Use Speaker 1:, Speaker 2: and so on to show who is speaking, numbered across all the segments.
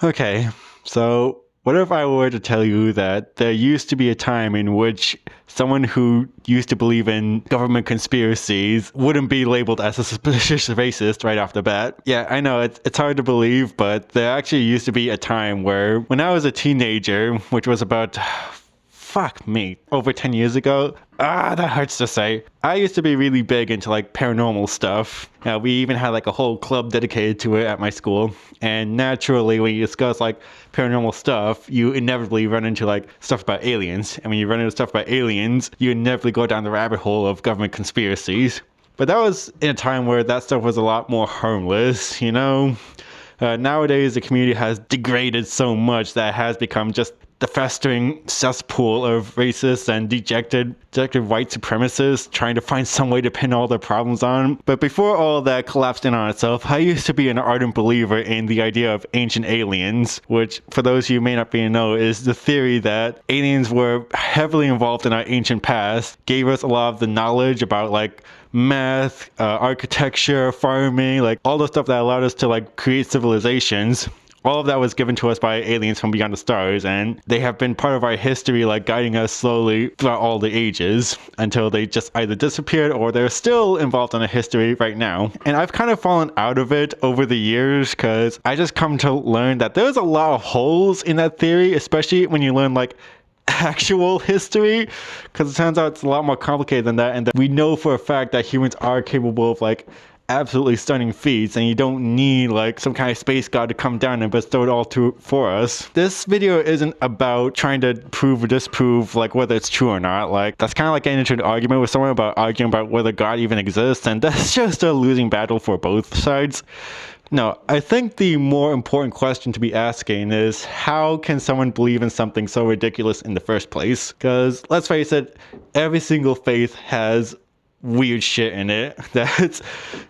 Speaker 1: Okay, so what if I were to tell you that there used to be a time in which someone who used to believe in government conspiracies wouldn't be labeled as a suspicious racist right off the bat? Yeah, I know it's hard to believe, but there actually used to be a time where when I was a teenager, which was about fuck me, over 10 years ago. That hurts to say. I used to be really big into like paranormal stuff. We even had like a whole club dedicated to it at my school. And naturally, when you discuss like paranormal stuff, you inevitably run into like stuff about aliens. And when you run into stuff about aliens, you inevitably go down the rabbit hole of government conspiracies. But that was in a time where that stuff was a lot more harmless, you know? Nowadays, the community has degraded so much that it has become just the festering cesspool of racists and dejected white supremacists trying to find some way to pin all their problems on. But before all that collapsed in on itself, I used to be an ardent believer in the idea of ancient aliens, which, for those of you who may not be in know, is the theory that aliens were heavily involved in our ancient past, gave us a lot of the knowledge about like math, architecture, farming, like all the stuff that allowed us to like create civilizations. All of that was given to us by aliens from beyond the stars, and they have been part of our history, like guiding us slowly throughout all the ages until they just either disappeared or they're still involved in a history right now. And I've kind of fallen out of it over the years because I just come to learn that there's a lot of holes in that theory, especially when you learn like actual history, because it turns out it's a lot more complicated than that, and that we know for a fact that humans are capable of like absolutely stunning feats, and you don't need like some kind of space god to come down and bestow it all for us. This video isn't about trying to prove or disprove like whether it's true or not. Like that's kind of like getting into an argument with someone about arguing about whether God even exists, and that's just a losing battle for both sides. No, I think the more important question to be asking is how can someone believe in something so ridiculous in the first place? Because let's face it, every single faith has weird shit in it that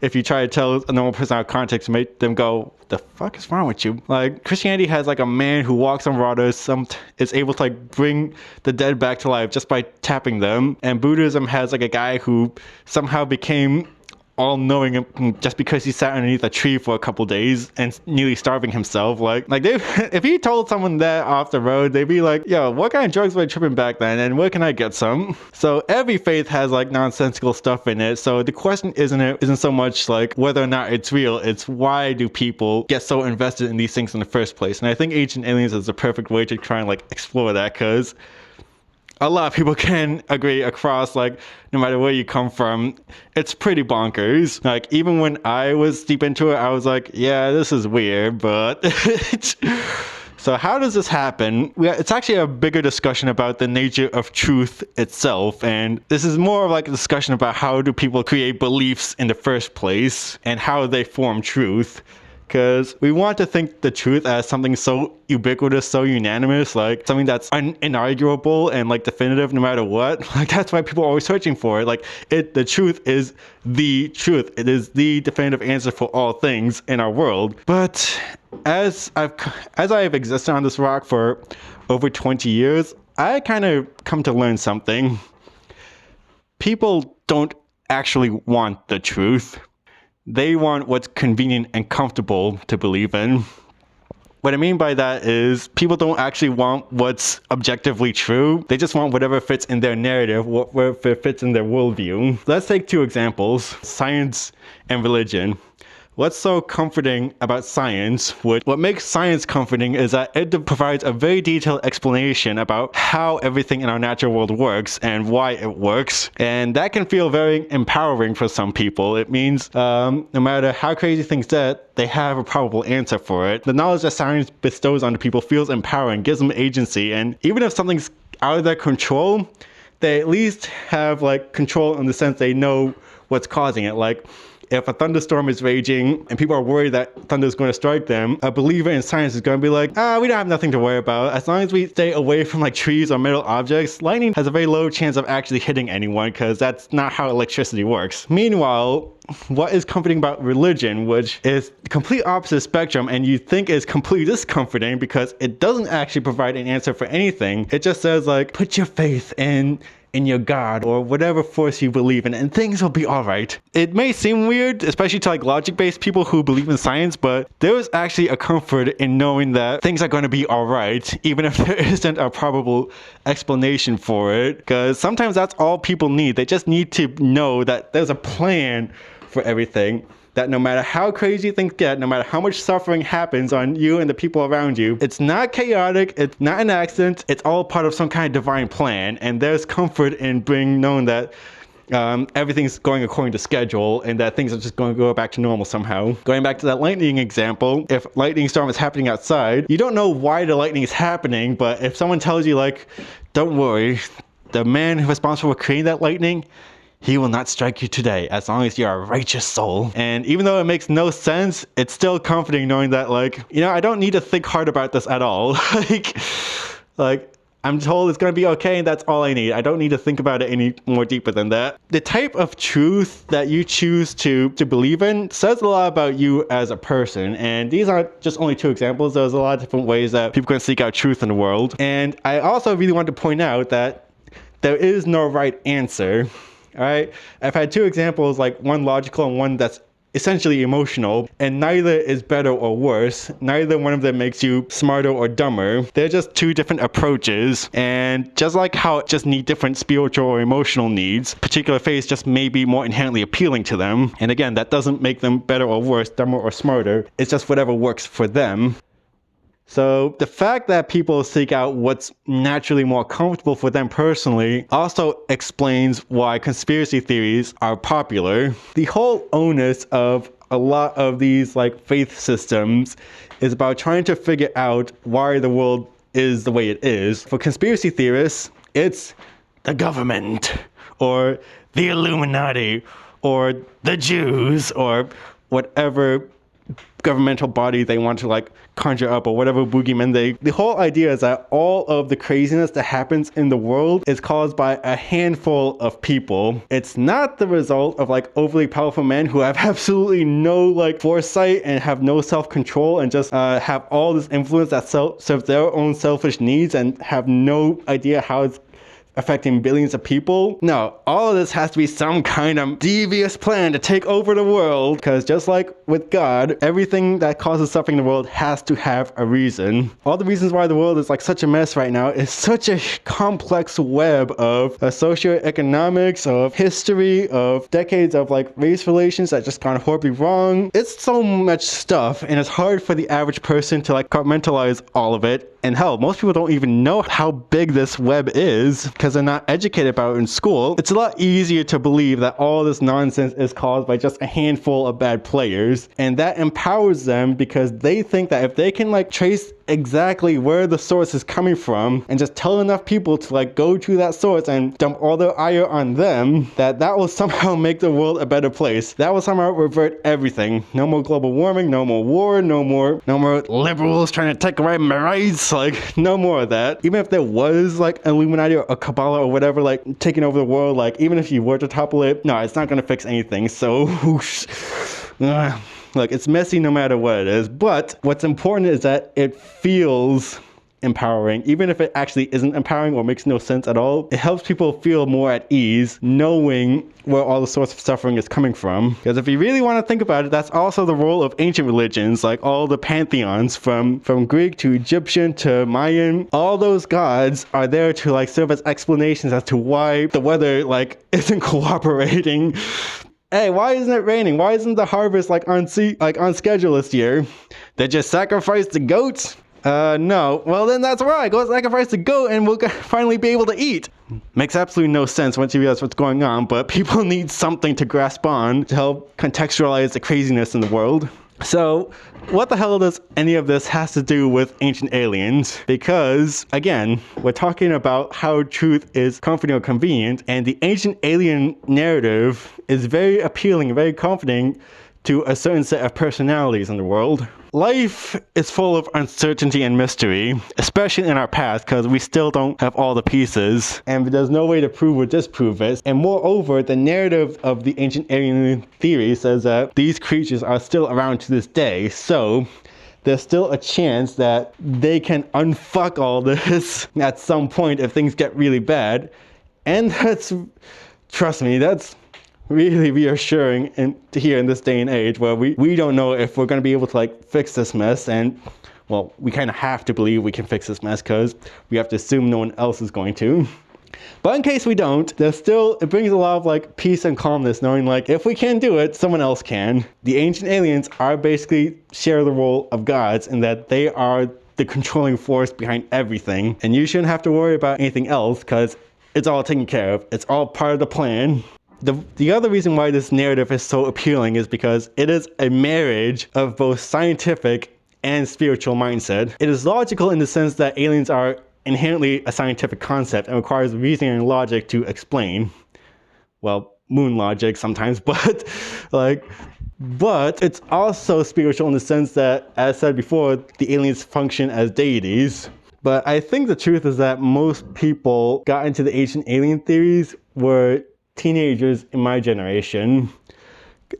Speaker 1: if you try to tell a normal person out of context, make them go, the fuck is wrong with you? Like Christianity has like a man who walks on water, is able to like bring the dead back to life just by tapping them, and Buddhism has like a guy who somehow became all-knowing just because he sat underneath a tree for a couple days and nearly starving himself. Like they, if he told someone that off the road, they'd be like, yo, what kind of drugs were I tripping back then, and where can I get some? So every faith has like nonsensical stuff in it. So the question isn't so much like whether or not it's real, it's why do people get so invested in these things in the first place? And I think Ancient Aliens is the perfect way to try and like explore that, because a lot of people can agree across, like, no matter where you come from, it's pretty bonkers. Like, even when I was deep into it, I was like, yeah, this is weird, but... So how does this happen? It's actually a bigger discussion about the nature of truth itself, and this is more of like a discussion about how do people create beliefs in the first place, and how they form truth. Because we want to think the truth as something so ubiquitous, so unanimous, like something that's inarguable and like definitive no matter what. Like that's why people are always searching for it. Like the truth is the truth. It is the definitive answer for all things in our world. But as I've existed on this rock for over 20 years, I kind of come to learn something. People don't actually want the truth. They want what's convenient and comfortable to believe in. What I mean by that is people don't actually want what's objectively true. They just want whatever fits in their narrative, whatever fits in their worldview. Let's take two examples, science and religion. What's so comforting about science? What makes science comforting is that it provides a very detailed explanation about how everything in our natural world works and why it works. And that can feel very empowering for some people. It means no matter how crazy things get, they have a probable answer for it. The knowledge that science bestows on people feels empowering, gives them agency. And even if something's out of their control, they at least have like control in the sense they know what's causing it. Like, if a thunderstorm is raging and people are worried that thunder is going to strike them, a believer in science is going to be like, we don't have nothing to worry about. As long as we stay away from like trees or metal objects, lightning has a very low chance of actually hitting anyone because that's not how electricity works. Meanwhile, what is comforting about religion, which is the complete opposite spectrum and you think is completely discomforting because it doesn't actually provide an answer for anything. It just says like, put your faith in in your God or whatever force you believe in, and things will be alright. It may seem weird, especially to like logic-based people who believe in science, but there is actually a comfort in knowing that things are going to be alright, even if there isn't a probable explanation for it, because sometimes that's all people need. They just need to know that there's a plan for everything. That no matter how crazy things get, no matter how much suffering happens on you and the people around you, it's not chaotic, it's not an accident, it's all part of some kind of divine plan. And there's comfort in being known that everything's going according to schedule and that things are just going to go back to normal somehow. Going back to that lightning example, if lightning storm is happening outside, you don't know why the lightning is happening, but if someone tells you like, don't worry, the man responsible for creating that lightning, he will not strike you today as long as you're a righteous soul. And even though it makes no sense, it's still comforting knowing that like, you know, I don't need to think hard about this at all. like I'm told it's going to be okay and that's all I need. I don't need to think about it any more deeper than that. The type of truth that you choose to believe in says a lot about you as a person. And these aren't just only two examples. There's a lot of different ways that people can seek out truth in the world. And I also really want to point out that there is no right answer. All right, I've had two examples, like one logical and one that's essentially emotional, and neither is better or worse. Neither one of them makes you smarter or dumber. They're just two different approaches, and just like how it just need different spiritual or emotional needs, particular faiths just may be more inherently appealing to them. And again, that doesn't make them better or worse, dumber or smarter. It's just whatever works for them. So the fact that people seek out what's naturally more comfortable for them personally also explains why conspiracy theories are popular. The whole onus of a lot of these like faith systems is about trying to figure out why the world is the way it is. For conspiracy theorists, it's the government or the Illuminati or the Jews or whatever governmental body they want to like conjure up or whatever boogeyman the whole idea is that all of the craziness that happens in the world is caused by a handful of people. It's not the result of like overly powerful men who have absolutely no like foresight and have no self-control and just have all this influence that serves their own selfish needs and have no idea how it's affecting billions of people. No, all of this has to be some kind of devious plan to take over the world, because just like with God, everything that causes suffering in the world has to have a reason. All the reasons why the world is like such a mess right now is such a complex web of socioeconomics, of history, of decades of like race relations that just gone horribly wrong. It's so much stuff, and it's hard for the average person to like compartmentalize all of it. And hell, most people don't even know how big this web is because they're not educated about it in school. It's a lot easier to believe that all this nonsense is caused by just a handful of bad players. And that empowers them because they think that if they can like trace exactly where the source is coming from and just tell enough people to like go to that source and dump all their ire on them, that will somehow make the world a better place. That will somehow revert everything. No more global warming, no more war, no more liberals trying to take away my rights. Like, no more of that. Even if there was like Illuminati or a Kabbalah or whatever like taking over the world, like even if you were to topple it, no, it's not going to fix anything. So look, it's messy no matter what it is, but what's important is that it feels empowering. Even if it actually isn't empowering or makes no sense at all, it helps people feel more at ease knowing where all the source of suffering is coming from. Because if you really want to think about it, that's also the role of ancient religions, like all the pantheons from Greek to Egyptian to Mayan. All those gods are there to like serve as explanations as to why the weather like isn't cooperating. Hey, why isn't it raining? Why isn't the harvest like on schedule this year? They just sacrificed the goats? No. Well, then that's right. Go sacrifice the goat and we'll finally be able to eat. Makes absolutely no sense once you realize what's going on, but people need something to grasp on to help contextualize the craziness in the world. So, what the hell does any of this has to do with ancient aliens? Because, again, we're talking about how truth is comforting or convenient, and the ancient alien narrative is very appealing, very comforting to a certain set of personalities in the world. Life is full of uncertainty and mystery, especially in our past, because we still don't have all the pieces, and there's no way to prove or disprove it. And moreover, the narrative of the ancient alien theory says that these creatures are still around to this day, so there's still a chance that they can unfuck all this at some point if things get really bad. And trust me, that's really reassuring to hear in this day and age where we don't know if we're going to be able to like fix this mess. And well, we kind of have to believe we can fix this mess because we have to assume no one else is going to. But in case we don't, it brings a lot of like peace and calmness knowing like if we can't do it, someone else can. The ancient aliens are basically share the role of gods in that they are the controlling force behind everything. And you shouldn't have to worry about anything else because it's all taken care of. It's all part of the plan. The other reason why this narrative is so appealing is because it is a marriage of both scientific and spiritual mindset. It is logical in the sense that aliens are inherently a scientific concept and requires reasoning and logic to explain. Well, moon logic sometimes, but it's also spiritual in the sense that, as said before, the aliens function as deities. But I think the truth is that most people got into the ancient alien theories were teenagers in my generation.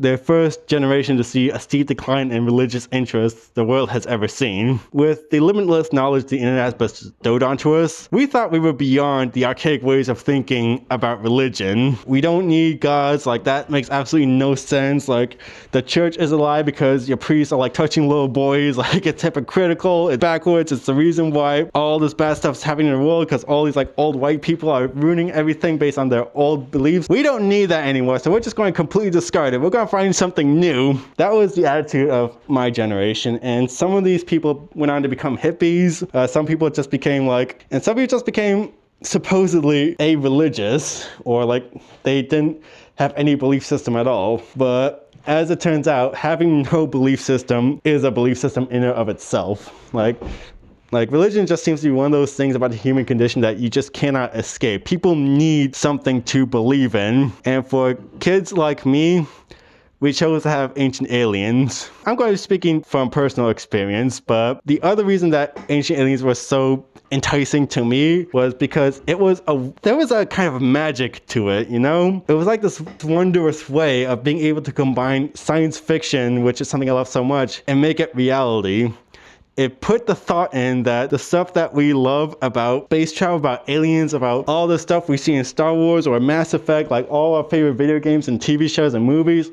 Speaker 1: The first generation to see a steep decline in religious interests the world has ever seen. With the limitless knowledge the internet has bestowed onto us, we thought we were beyond the archaic ways of thinking about religion. We don't need gods, like that makes absolutely no sense. Like the church is a lie because your priests are like touching little boys, like it's hypocritical, it's backwards, it's the reason why all this bad stuff's happening in the world because all these like old white people are ruining everything based on their old beliefs. We don't need that anymore, so we're just going to completely discard it. We're going to find something new. That was the attitude of my generation, and some of these people went on to become hippies. Some people just became supposedly a-religious, or like they didn't have any belief system at all. But as it turns out, having no belief system is a belief system in and of itself. Like religion just seems to be one of those things about the human condition that you just cannot escape. People need something to believe in, and for kids like me, we chose to have ancient aliens. I'm going to be speaking from personal experience, but the other reason that ancient aliens were so enticing to me was because there was a kind of magic to it, you know? It was like this wondrous way of being able to combine science fiction, which is something I love so much, and make it reality. It put the thought in that the stuff that we love about space travel, about aliens, about all the stuff we see in Star Wars or Mass Effect, like all our favorite video games and TV shows and movies,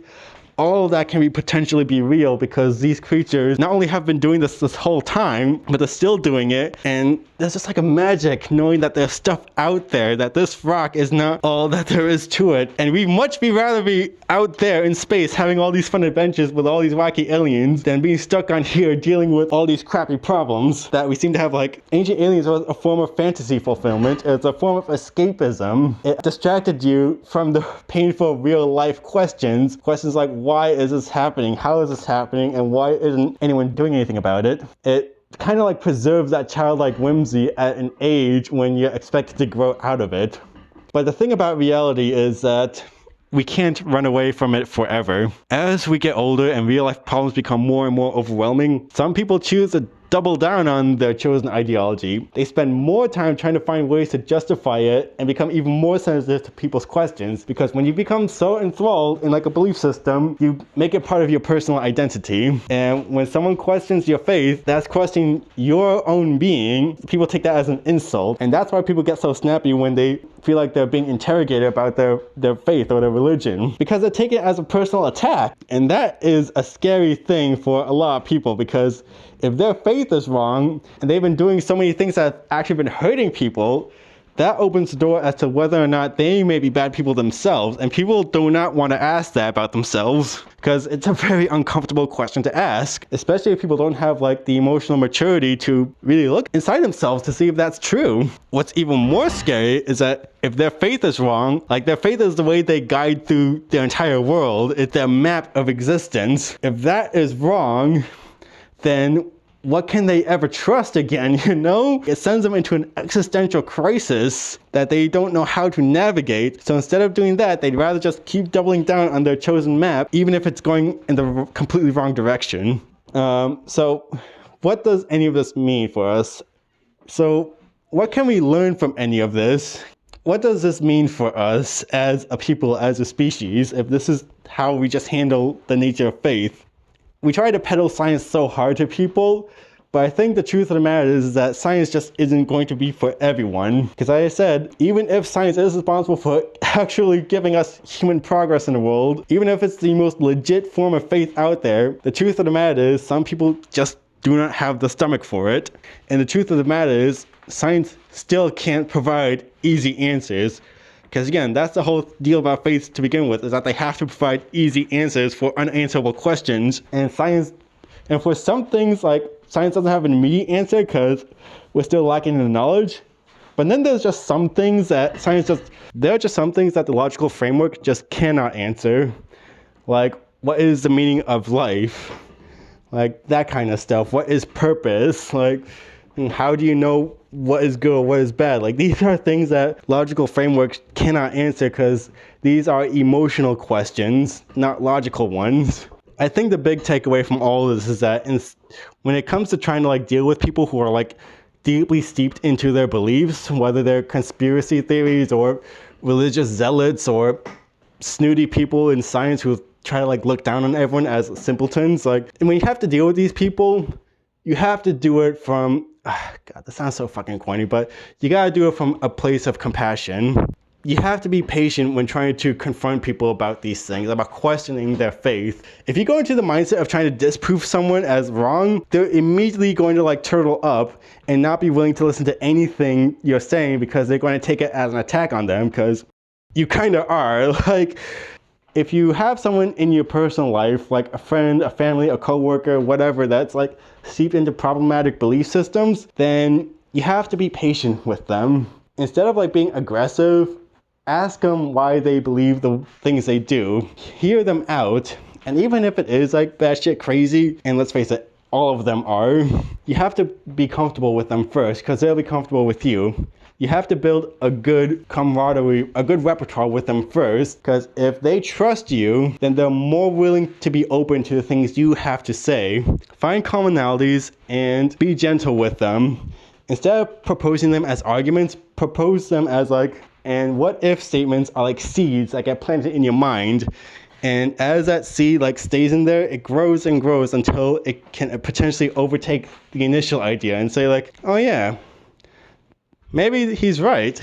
Speaker 1: all of that can potentially be real because these creatures not only have been doing this whole time, but they're still doing it. And there's just like a magic knowing that there's stuff out there, that this rock is not all that there is to it. And we'd much rather be out there in space having all these fun adventures with all these wacky aliens than being stuck on here dealing with all these crappy problems that we seem to have. Like ancient aliens was a form of fantasy fulfillment. It's a form of escapism. It distracted you from the painful real life questions like, why is this happening? How is this happening? And why isn't anyone doing anything about it? It kind of like preserves that childlike whimsy at an age when you're expected to grow out of it. But the thing about reality is that we can't run away from it forever. As we get older and real life problems become more and more overwhelming, some people choose to double down on their chosen ideology. They spend more time trying to find ways to justify it and become even more sensitive to people's questions, because when you become so enthralled in like a belief system, you make it part of your personal identity. And when someone questions your faith, that's questioning your own being. People take that as an insult, and that's why people get so snappy when they feel like they're being interrogated about their faith or their religion, because they take it as a personal attack. And that is a scary thing for a lot of people, because if their faith is wrong and they've been doing so many things that have actually been hurting people, that opens the door as to whether or not they may be bad people themselves. And people do not want to ask that about themselves, because it's a very uncomfortable question to ask, especially if people don't have like the emotional maturity to really look inside themselves to see if that's true. What's even more scary is that if their faith is wrong, like their faith is the way they guide through their entire world, it's their map of existence. If that is wrong, then what can they ever trust again, you know? It sends them into an existential crisis that they don't know how to navigate. So instead of doing that, they'd rather just keep doubling down on their chosen map, even if it's going in the completely wrong direction. So what does any of this mean for us? So what can we learn from any of this? What does this mean for us as a people, as a species, if this is how we just handle the nature of faith? We try to peddle science so hard to people, But I think the truth of the matter is that science just isn't going to be for everyone. Because like I said, even if science is responsible for actually giving us human progress in the world, even if it's the most legit form of faith out there, the truth of the matter is some people just do not have the stomach for it. And the truth of the matter is science still can't provide easy answers. Because again, that's the whole deal about faith to begin with, is that they have to provide easy answers for unanswerable questions. And for some things, like, science doesn't have an immediate answer because we're still lacking in the knowledge. But then there's just some things that there are just some things that the logical framework just cannot answer. Like, what is the meaning of life? Like, that kind of stuff. What is purpose? Like, how do you know what is good or what is bad? Like, these are things that logical frameworks cannot answer because these are emotional questions, not logical ones. I think the big takeaway from all of this is that when it comes to trying to like deal with people who are like deeply steeped into their beliefs, whether they're conspiracy theories or religious zealots or snooty people in science who try to like look down on everyone as simpletons, like, and when you have to deal with these people, you have to do it from, God, that sounds so fucking corny, but you gotta do it from a place of compassion. You have to be patient when trying to confront people about these things, about questioning their faith. If you go into the mindset of trying to disprove someone as wrong, they're immediately going to like turtle up and not be willing to listen to anything you're saying because they're going to take it as an attack on them, because you kind of are. Like, if you have someone in your personal life, like a friend, a family, a coworker, whatever, that's like steeped into problematic belief systems, then you have to be patient with them. Instead of like being aggressive, ask them why they believe the things they do. Hear them out, and even if it is like batshit crazy, and let's face it, all of them are, you have to be comfortable with them first, because they'll be comfortable with you. You have to build a good camaraderie, a good repertoire with them first, because if they trust you, then they're more willing to be open to the things you have to say. Find commonalities and be gentle with them. Instead of proposing them as arguments, propose them as like, and what if statements are like seeds that get planted in your mind. And as that seed like stays in there, it grows and grows until it can potentially overtake the initial idea and say like, oh yeah, maybe he's right.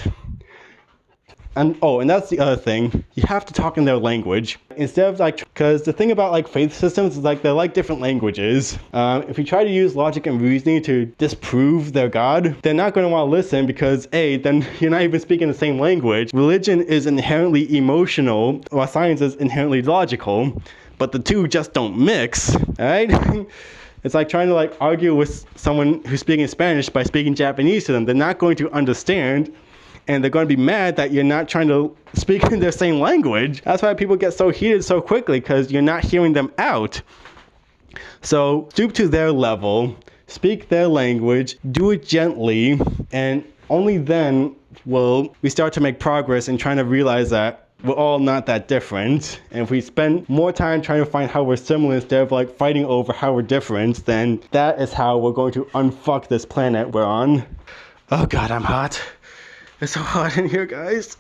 Speaker 1: And that's the other thing. You have to talk in their language. Instead of like, because the thing about like faith systems is like they're like different languages. If you try to use logic and reasoning to disprove their God, they're not going to want to listen because then you're not even speaking the same language. Religion is inherently emotional, while science is inherently logical, but the two just don't mix, alright? It's like trying to like argue with someone who's speaking Spanish by speaking Japanese to them. They're not going to understand. And they're going to be mad that you're not trying to speak in their same language. That's why people get so heated so quickly, because you're not hearing them out. So stoop to their level, speak their language, do it gently, and only then will we start to make progress in trying to realize that we're all not that different. And if we spend more time trying to find how we're similar instead of like fighting over how we're different, then that is how we're going to unfuck this planet we're on. Oh God, I'm hot. It's so hot in here, guys.